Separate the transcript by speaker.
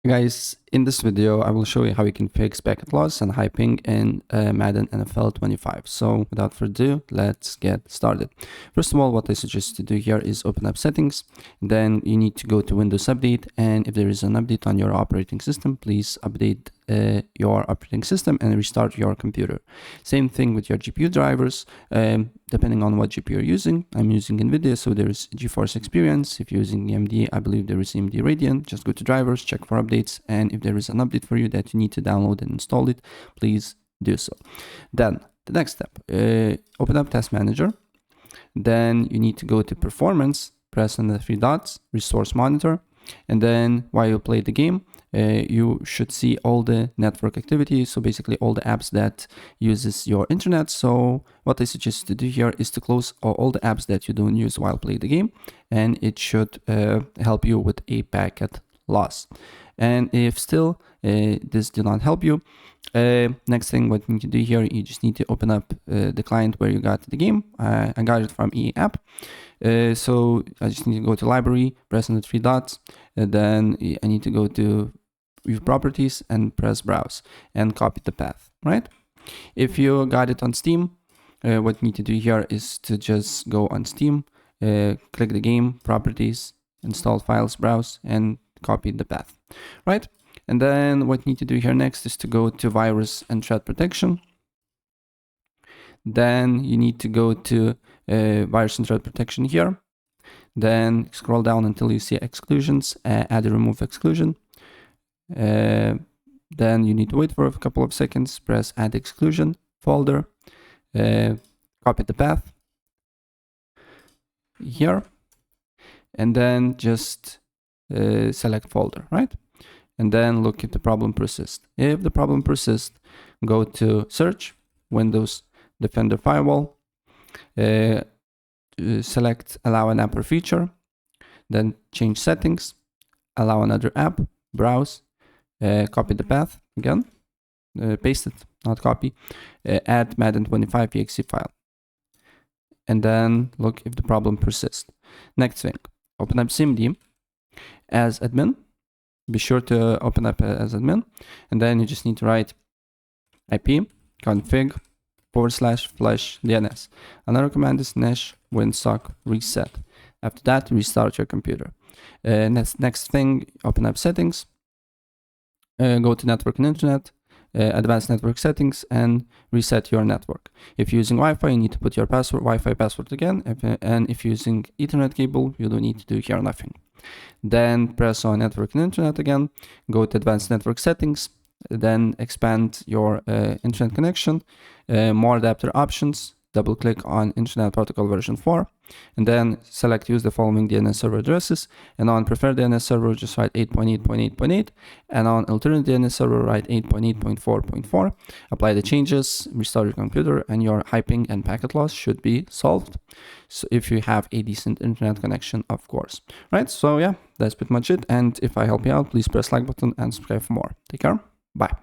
Speaker 1: Guys, in this video, I will show you how you can fix packet loss and high ping in Madden NFL 25. So without further ado, let's get started. First of all, what I suggest to do here is open up settings. Then you need to go to Windows Update. And if there is an update on your operating system, please update your operating system and restart your computer. Same thing with your GPU drivers, depending on what GPU you're using. I'm using NVIDIA, so there's GeForce Experience. If you're using AMD, I believe there is AMD Radeon. Just go to drivers, check for updates, and if there is an update for you that you need to download and install it, please do so. Then the next step, open up Task Manager. Then you need to go to Performance, press on the three dots, Resource Monitor, and then while you play the game, you should see all the network activity. So basically all the apps that uses your internet. So what I suggest to do here is to close all the apps that you don't use while playing the game, and it should help you with a packet loss. And if still this did not help you, next thing what you need to do here, you just need to open up the client where you got the game. I got it from EA app. So I just need to go to library, press on the three dots, and then I need to go to view properties and press browse and copy the path, right? If you got it on Steam, what you need to do here is to just go on Steam, click the game, properties, install files, browse, and copy the path, right? And then what you need to do here next is to go to virus and threat protection. Then you need to go to virus and threat protection here. Then scroll down until you see exclusions, add a remove exclusion. Then you need to wait for a couple of seconds, press add exclusion folder, copy the path here, and then just select folder, right? And then look if the problem persists. If the problem persists, go to search, Windows Defender Firewall, select allow an app or feature, then change settings, allow another app, browse, copy the path again, paste it, not copy, add Madden 25 exe file, and then look if the problem persists. Next thing, open up SIMD as admin. Be sure to open up as admin, and then you just need to write IP config /flush DNS. Another command is nesh winsock reset. After that, restart your computer. Next thing, open up settings, go to network and internet, advanced network settings, and reset your network. If you're using Wi-Fi, you need to put your password, Wi-Fi password again, and if you're using Ethernet cable, you don't need to do here nothing. Then press on network and internet again, go to advanced network settings, then expand your internet connection, more adapter options, double click on Internet Protocol version 4, and then select use the following DNS server addresses, and on preferred DNS server just write 8.8.8.8, and on alternate DNS server write 8.8.4.4. Apply the changes, restart your computer, and your high ping and packet loss should be solved. So if you have a decent internet connection, of course. Right, so yeah, that's pretty much it, and if I help you out, please press like button and subscribe for more. Take care, bye.